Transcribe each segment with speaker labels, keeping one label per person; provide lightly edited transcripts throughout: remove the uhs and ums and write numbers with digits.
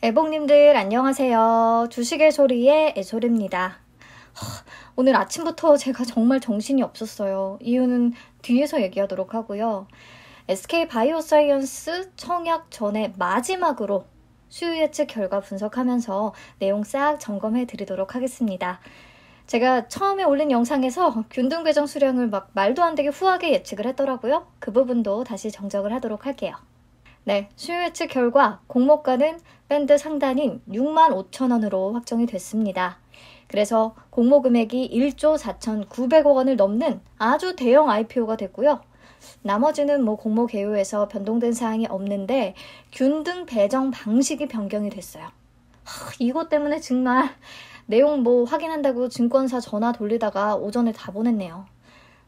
Speaker 1: 애복님들 안녕하세요. 주식의 소리의 애소리입니다. 오늘 아침부터 제가 정말 정신이 없었어요. 이유는 뒤에서 얘기하도록 하고요. SK바이오사이언스 청약 전에 마지막으로 수요 예측 결과 분석하면서 내용 싹 점검해 드리도록 하겠습니다. 제가 처음에 올린 영상에서 균등 배정 수량을 막 말도 안 되게 후하게 예측을 했더라고요. 그 부분도 다시 정정을 하도록 할게요. 네, 수요 예측 결과 공모가는 밴드 상단인 65,000원으로 확정이 됐습니다. 그래서 공모 금액이 1조 4,900억 원을 넘는 아주 대형 IPO가 됐고요. 나머지는 공모 개요에서 변동된 사항이 없는데 균등 배정 방식이 변경이 됐어요. 이것 때문에 정말 내용 확인한다고 증권사 전화 돌리다가 오전에 다 보냈네요.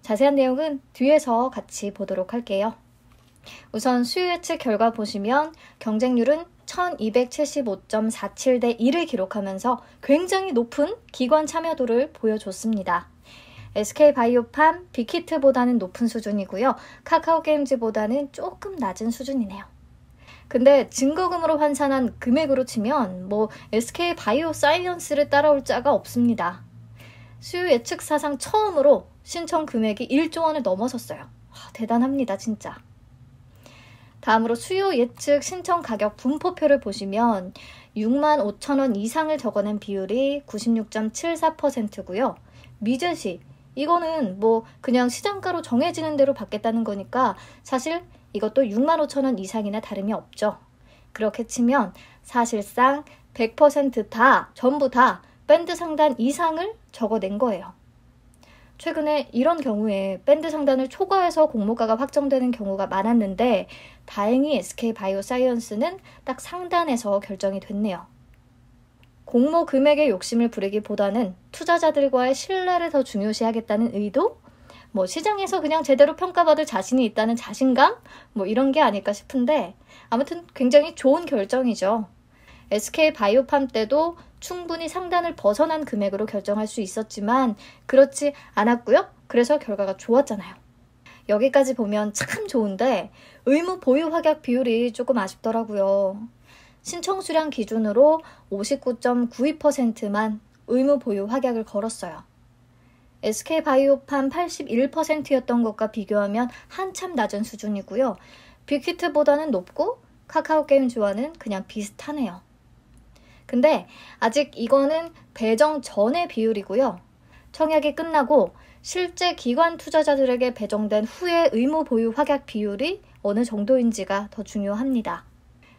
Speaker 1: 자세한 내용은 뒤에서 같이 보도록 할게요. 우선 수요 예측 결과 보시면 경쟁률은 1275.47 대 1을 기록하면서 굉장히 높은 기관 참여도를 보여줬습니다. SK바이오팜, 빅히트보다는 높은 수준이고요. 카카오게임즈보다는 조금 낮은 수준이네요. 근데 증거금으로 환산한 금액으로 치면 SK바이오사이언스를 따라올 자가 없습니다. 수요 예측 사상 처음으로 신청 금액이 1조 원을 넘어섰어요. 대단합니다, 진짜. 다음으로 수요 예측 신청 가격 분포표를 보시면 65,000원 이상을 적어낸 비율이 96.74%고요. 미제시, 이거는 그냥 시장가로 정해지는 대로 받겠다는 거니까 사실 이것도 65,000원 이상이나 다름이 없죠. 그렇게 치면 사실상 100% 전부 다 밴드 상단 이상을 적어낸 거예요. 최근에 이런 경우에 밴드 상단을 초과해서 공모가가 확정되는 경우가 많았는데 다행히 SK바이오사이언스는 딱 상단에서 결정이 됐네요. 공모 금액의 욕심을 부리기보다는 투자자들과의 신뢰를 더 중요시하겠다는 의도? 시장에서 그냥 제대로 평가받을 자신이 있다는 자신감? 이런 게 아닐까 싶은데 아무튼 굉장히 좋은 결정이죠. SK바이오팜 때도 충분히 상단을 벗어난 금액으로 결정할 수 있었지만 그렇지 않았고요. 그래서 결과가 좋았잖아요. 여기까지 보면 참 좋은데 의무 보유 확약 비율이 조금 아쉽더라고요. 신청 수량 기준으로 59.92%만 의무 보유 확약을 걸었어요. SK바이오팜 81%였던 것과 비교하면 한참 낮은 수준이고요. 빅히트보다는 높고 카카오게임즈와는 그냥 비슷하네요. 근데 아직 이거는 배정 전의 비율이고요. 청약이 끝나고 실제 기관 투자자들에게 배정된 후에 의무 보유 확약 비율이 어느 정도인지가 더 중요합니다.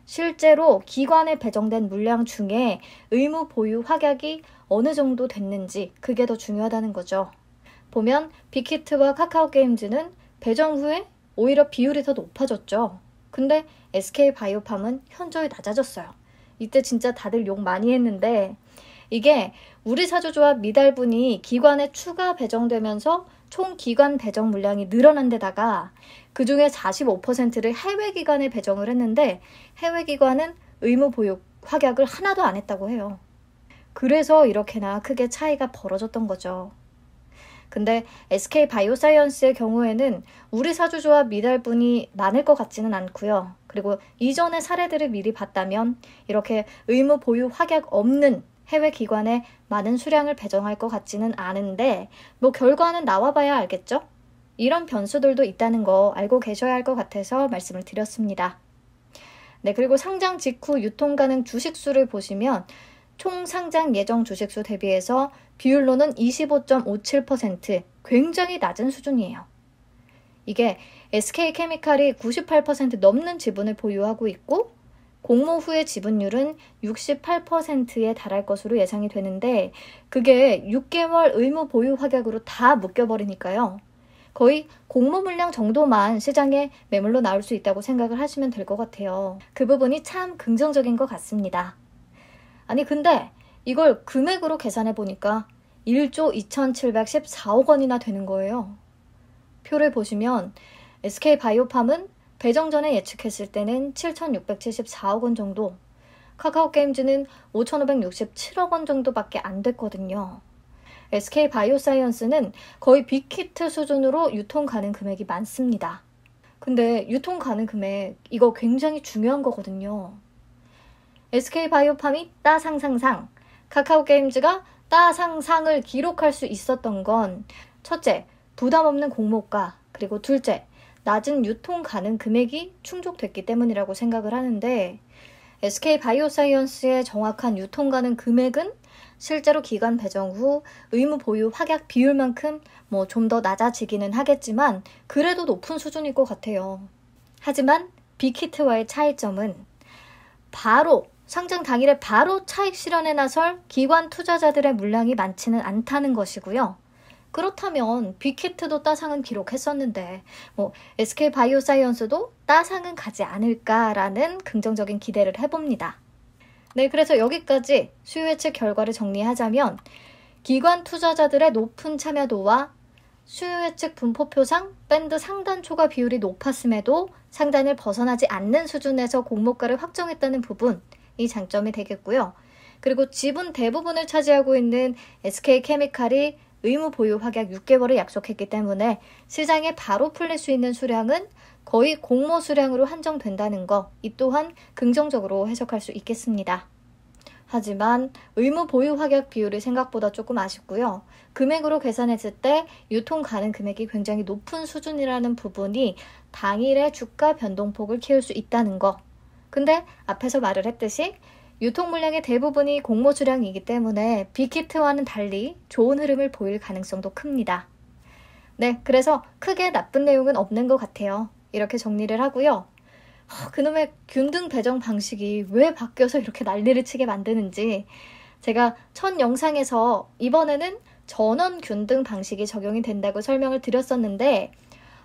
Speaker 1: 실제로 기관에 배정된 물량 중에 의무 보유 확약이 어느 정도 됐는지 그게 더 중요하다는 거죠. 보면 빅히트와 카카오게임즈는 배정 후에 오히려 비율이 더 높아졌죠. 근데 SK바이오팜은 현저히 낮아졌어요. 이때 진짜 다들 욕 많이 했는데 이게 우리사주조합 미달분이 기관에 추가 배정되면서 총 기관 배정 물량이 늘어난 데다가 그중에 45%를 해외 기관에 배정을 했는데 해외 기관은 의무 보유 확약을 하나도 안 했다고 해요. 그래서 이렇게나 크게 차이가 벌어졌던 거죠. 근데 SK바이오사이언스의 경우에는 우리사주조합 미달분이 많을 것 같지는 않고요. 그리고 이전의 사례들을 미리 봤다면 이렇게 의무 보유 확약 없는 해외 기관에 많은 수량을 배정할 것 같지는 않은데 결과는 나와봐야 알겠죠? 이런 변수들도 있다는 거 알고 계셔야 할 것 같아서 말씀을 드렸습니다. 네, 그리고 상장 직후 유통 가능 주식수를 보시면 총 상장 예정 주식수 대비해서 비율로는 25.57%, 굉장히 낮은 수준이에요. 이게 SK케미칼이 98% 넘는 지분을 보유하고 있고 공모 후의 지분율은 68%에 달할 것으로 예상이 되는데 그게 6개월 의무 보유 확약으로 다 묶여버리니까요. 거의 공모 물량 정도만 시장에 매물로 나올 수 있다고 생각을 하시면 될 것 같아요. 그 부분이 참 긍정적인 것 같습니다. 아니 근데 이걸 금액으로 계산해 보니까 1조 2,714억 원이나 되는 거예요. 표를 보시면 SK바이오팜은 배정 전에 예측했을 때는 7,674억 원 정도, 카카오게임즈는 5,567억 원 정도밖에 안 됐거든요. SK바이오사이언스는 거의 빅히트 수준으로 유통 가능 금액이 많습니다. 근데 유통 가능 금액, 이거 굉장히 중요한 거거든요. SK바이오팜이 따상상상, 카카오게임즈가 따상상을 기록할 수 있었던 건 첫째, 부담 없는 공모가, 그리고 둘째, 낮은 유통 가능 금액이 충족됐기 때문이라고 생각을 하는데 SK바이오사이언스의 정확한 유통 가능 금액은 실제로 기관 배정 후 의무 보유 확약 비율만큼 좀 더 낮아지기는 하겠지만 그래도 높은 수준일 것 같아요. 하지만 빅히트와의 차이점은 바로 상장 당일에 바로 차익 실현에 나설 기관 투자자들의 물량이 많지는 않다는 것이고요. 그렇다면 빅히트도 따상은 기록했었는데 SK바이오사이언스도 따상은 가지 않을까라는 긍정적인 기대를 해봅니다. 네, 그래서 여기까지 수요 예측 결과를 정리하자면 기관 투자자들의 높은 참여도와 수요 예측 분포표상 밴드 상단 초과 비율이 높았음에도 상단을 벗어나지 않는 수준에서 공모가를 확정했다는 부분이 장점이 되겠고요. 그리고 지분 대부분을 차지하고 있는 SK케미칼이 의무 보유 확약 6개월을 약속했기 때문에 시장에 바로 풀릴 수 있는 수량은 거의 공모 수량으로 한정된다는 거, 이 또한 긍정적으로 해석할 수 있겠습니다. 하지만 의무 보유 확약 비율이 생각보다 조금 아쉽고요. 금액으로 계산했을 때 유통 가능 금액이 굉장히 높은 수준이라는 부분이 당일의 주가 변동폭을 키울 수 있다는 거. 근데 앞에서 말을 했듯이 유통 물량의 대부분이 공모 수량이기 때문에 빅히트와는 달리 좋은 흐름을 보일 가능성도 큽니다. 네, 그래서 크게 나쁜 내용은 없는 것 같아요. 이렇게 정리를 하고요. 그놈의 균등 배정 방식이 왜 바뀌어서 이렇게 난리를 치게 만드는지 제가 첫 영상에서 이번에는 전원 균등 방식이 적용이 된다고 설명을 드렸었는데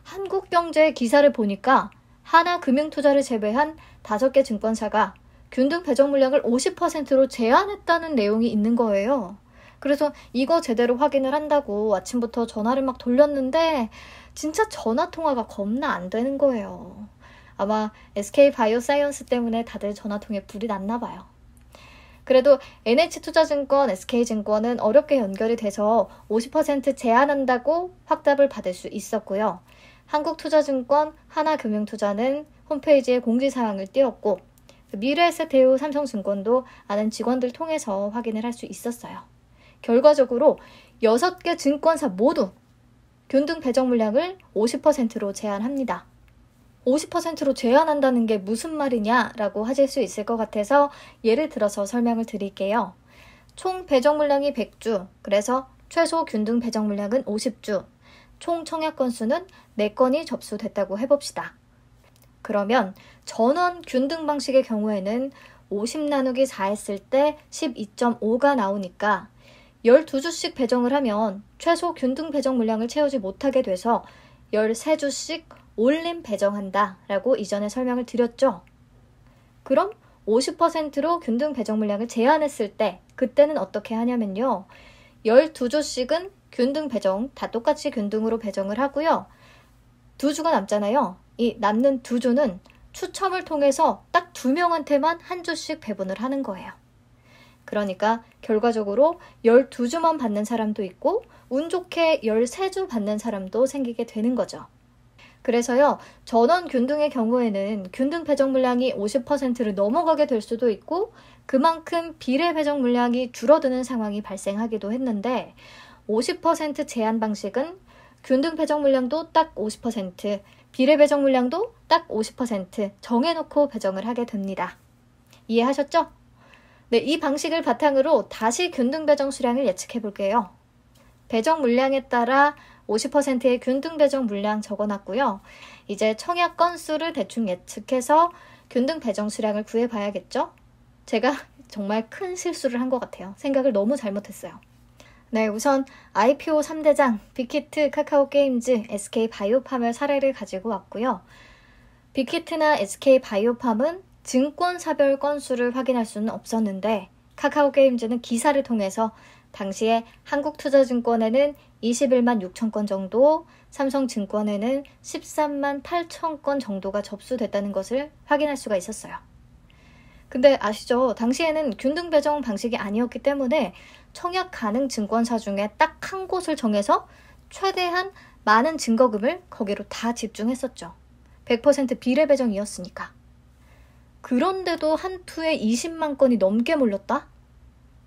Speaker 1: 한국경제 기사를 보니까 하나금융투자를 제외한 5개 증권사가 균등 배정 물량을 50%로 제한했다는 내용이 있는 거예요. 그래서 이거 제대로 확인을 한다고 아침부터 전화를 막 돌렸는데 진짜 전화 통화가 겁나 안 되는 거예요. 아마 SK바이오사이언스 때문에 다들 전화통에 불이 났나 봐요. 그래도 NH투자증권, SK증권은 어렵게 연결이 돼서 50% 제한한다고 확답을 받을 수 있었고요. 한국투자증권, 하나금융투자는 홈페이지에 공지사항을 띄웠고 미래에셋대우, 삼성증권도 아는 직원들 통해서 확인을 할 수 있었어요. 결과적으로 6개 증권사 모두 균등 배정 물량을 50%로 제한합니다. 50%로 제한한다는 게 무슨 말이냐라고 하실 수 있을 것 같아서 예를 들어서 설명을 드릴게요. 총 배정 물량이 100주, 그래서 최소 균등 배정 물량은 50주, 총 청약 건수는 4건이 접수됐다고 해봅시다. 그러면 전원 균등 방식의 경우에는 50 나누기 4 했을 때 12.5가 나오니까 12주씩 배정을 하면 최소 균등 배정 물량을 채우지 못하게 돼서 13주씩 올림 배정한다 라고 이전에 설명을 드렸죠. 그럼 50%로 균등 배정 물량을 제한했을 때 그때는 어떻게 하냐면요. 12주씩은 균등 배정 다 똑같이 균등으로 배정을 하고요. 2주가 남잖아요. 이 남는 2주는 추첨을 통해서 딱 2명한테만 한 주씩 배분을 하는 거예요. 그러니까 결과적으로 12주만 받는 사람도 있고 운 좋게 13주 받는 사람도 생기게 되는 거죠. 그래서요, 전원 균등의 경우에는 균등 배정 물량이 50%를 넘어가게 될 수도 있고 그만큼 비례 배정 물량이 줄어드는 상황이 발생하기도 했는데 50% 제한 방식은 균등 배정 물량도 딱 50%, 비례 배정 물량도 딱 50% 정해놓고 배정을 하게 됩니다. 이해하셨죠? 네, 이 방식을 바탕으로 다시 균등 배정 수량을 예측해 볼게요. 배정 물량에 따라 50%의 균등 배정 물량 적어놨고요. 이제 청약 건수를 대충 예측해서 균등 배정 수량을 구해봐야겠죠? 제가 정말 큰 실수를 한 것 같아요. 생각을 너무 잘못했어요. 네, 우선 IPO 3대장, 빅히트, 카카오게임즈, SK바이오팜의 사례를 가지고 왔고요. 빅히트나 SK바이오팜은 증권사별 건수를 확인할 수는 없었는데 카카오게임즈는 기사를 통해서 당시에 한국투자증권에는 21만 6천 건 정도, 삼성증권에는 13만 8천 건 정도가 접수됐다는 것을 확인할 수가 있었어요. 근데 아시죠? 당시에는 균등 배정 방식이 아니었기 때문에 청약 가능 증권사 중에 딱 한 곳을 정해서 최대한 많은 증거금을 거기로 다 집중했었죠. 100% 비례 배정이었으니까. 그런데도 한 투에 20만 건이 넘게 몰렸다?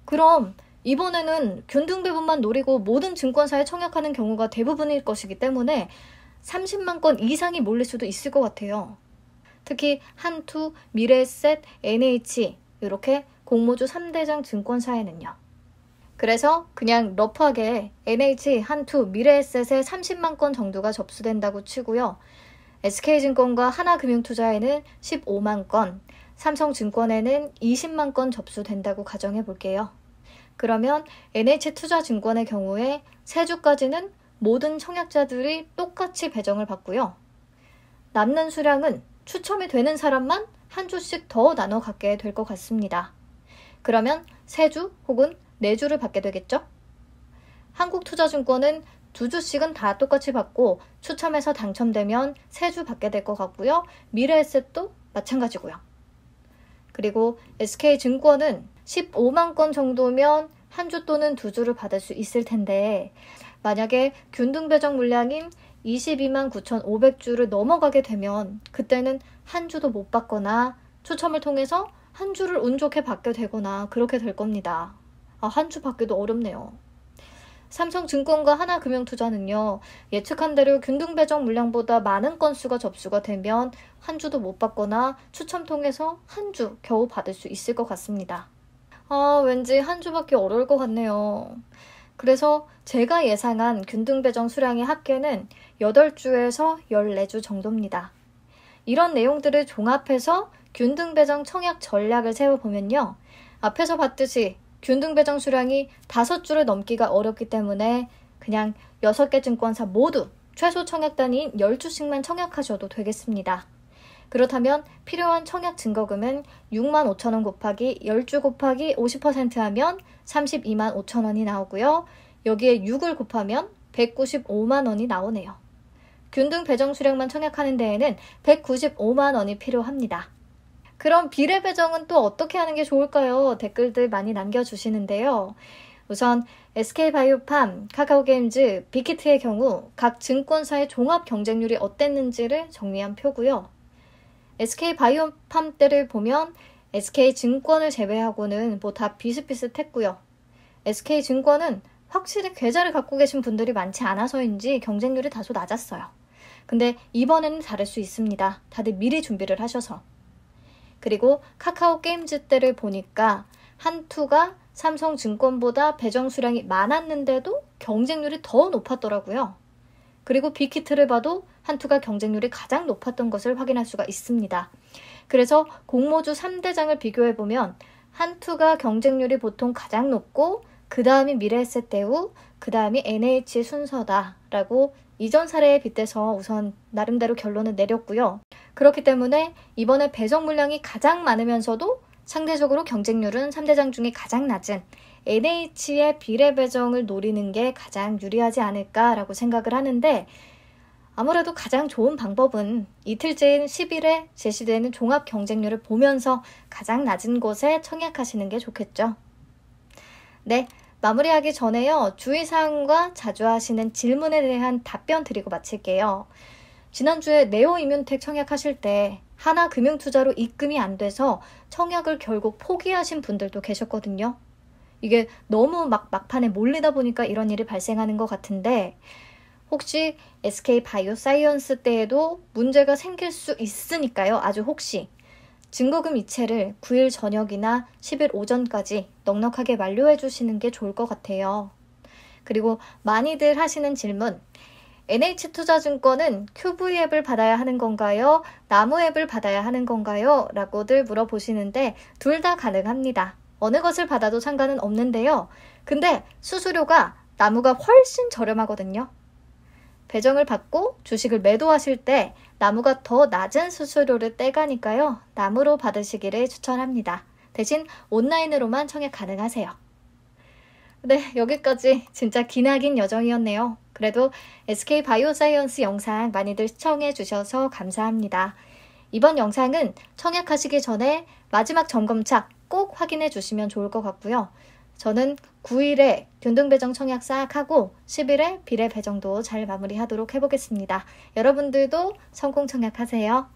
Speaker 1: 그럼 이번에는 균등배분만 노리고 모든 증권사에 청약하는 경우가 대부분일 것이기 때문에 30만 건 이상이 몰릴 수도 있을 것 같아요. 특히 한투, 미래에셋, NH 이렇게 공모주 3대장 증권사에는요. 그래서 그냥 러프하게 NH, 한투, 미래에셋에 30만 건 정도가 접수된다고 치고요. SK증권과 하나금융투자에는 15만 건, 삼성증권에는 20만 건 접수된다고 가정해 볼게요. 그러면 NH투자증권의 경우에 3주까지는 모든 청약자들이 똑같이 배정을 받고요. 남는 수량은 추첨이 되는 사람만 한 주씩 더 나눠 갖게 될 것 같습니다. 그러면 3주 혹은 4주를 받게 되겠죠? 한국투자증권은 2주씩은 다 똑같이 받고 추첨해서 당첨되면 3주 받게 될 것 같고요. 미래에셋도 마찬가지고요. 그리고 SK증권은 15만 건 정도면 한 주 또는 2주를 받을 수 있을 텐데 만약에 균등배정 물량인 22만 9,500주를 넘어가게 되면 그때는 한 주도 못 받거나 추첨을 통해서 한 주를 운 좋게 받게 되거나 그렇게 될 겁니다. 한 주 받기도 어렵네요. 삼성증권과 하나금융투자는요. 예측한 대로 균등배정 물량보다 많은 건수가 접수가 되면 한 주도 못 받거나 추첨 통해서 한 주 겨우 받을 수 있을 것 같습니다. 왠지 한 주 받기 어려울 것 같네요. 그래서 제가 예상한 균등배정 수량의 합계는 8주에서 14주 정도입니다. 이런 내용들을 종합해서 균등배정 청약 전략을 세워보면요. 앞에서 봤듯이 균등배정 수량이 5주를 넘기가 어렵기 때문에 그냥 6개 증권사 모두 최소 청약 단위인 10주씩만 청약하셔도 되겠습니다. 그렇다면 필요한 청약 증거금은 6만 5천 원 곱하기 10주 곱하기 50% 하면 32만 5천 원이 나오고요. 여기에 6을 곱하면 195만 원이 나오네요. 균등 배정 수량만 청약하는 데에는 195만 원이 필요합니다. 그럼 비례 배정은 또 어떻게 하는 게 좋을까요? 댓글들 많이 남겨주시는데요. 우선 SK바이오팜, 카카오게임즈, 빅히트의 경우 각 증권사의 종합 경쟁률이 어땠는지를 정리한 표고요. SK바이오팜 때를 보면 SK증권을 제외하고는 뭐 다 비슷비슷했고요. SK증권은 확실히 계좌를 갖고 계신 분들이 많지 않아서인지 경쟁률이 다소 낮았어요. 근데 이번에는 다를 수 있습니다. 다들 미리 준비를 하셔서. 그리고 카카오게임즈 때를 보니까 한투가 삼성증권보다 배정 수량이 많았는데도 경쟁률이 더 높았더라고요. 그리고 빅히트를 봐도 한투가 경쟁률이 가장 높았던 것을 확인할 수가 있습니다. 그래서 공모주 3대장을 비교해보면 한투가 경쟁률이 보통 가장 높고 그 다음이 미래에셋 대우, 그 다음이 NH 순서다라고 이전 사례에 빗대서 우선 나름대로 결론을 내렸고요. 그렇기 때문에 이번에 배정 물량이 가장 많으면서도 상대적으로 경쟁률은 3대장 중에 가장 낮은 NH의 비례 배정을 노리는 게 가장 유리하지 않을까라고 생각을 하는데 아무래도 가장 좋은 방법은 이틀째인 10일에 제시되는 종합 경쟁률을 보면서 가장 낮은 곳에 청약하시는 게 좋겠죠. 네, 마무리하기 전에요. 주의사항과 자주 하시는 질문에 대한 답변 드리고 마칠게요. 지난주에 네오이뮨텍 청약하실 때 하나금융투자로 입금이 안 돼서 청약을 결국 포기하신 분들도 계셨거든요. 이게 너무 막판에 몰리다 보니까 이런 일이 발생하는 것 같은데 혹시 SK바이오사이언스 때에도 문제가 생길 수 있으니까요. 아주 혹시 증거금 이체를 9일 저녁이나 10일 오전까지 넉넉하게 완료해 주시는 게 좋을 것 같아요. 그리고 많이들 하시는 질문, NH투자증권은 QV 앱을 받아야 하는 건가요? 나무 앱을 받아야 하는 건가요? 라고들 물어보시는데 둘 다 가능합니다. 어느 것을 받아도 상관은 없는데요. 근데 수수료가 나무가 훨씬 저렴하거든요. 배정을 받고 주식을 매도하실 때 나무가 더 낮은 수수료를 떼가니까요. 나무로 받으시기를 추천합니다. 대신 온라인으로만 청약 가능하세요. 네, 여기까지 진짜 기나긴 여정이었네요. 그래도 SK바이오사이언스 영상 많이들 시청해 주셔서 감사합니다. 이번 영상은 청약하시기 전에 마지막 점검차 꼭 확인해 주시면 좋을 것 같고요. 저는 9일에 균등배정 청약 싹 하고 10일에 비례 배정도 잘 마무리하도록 해보겠습니다. 여러분들도 성공 청약하세요.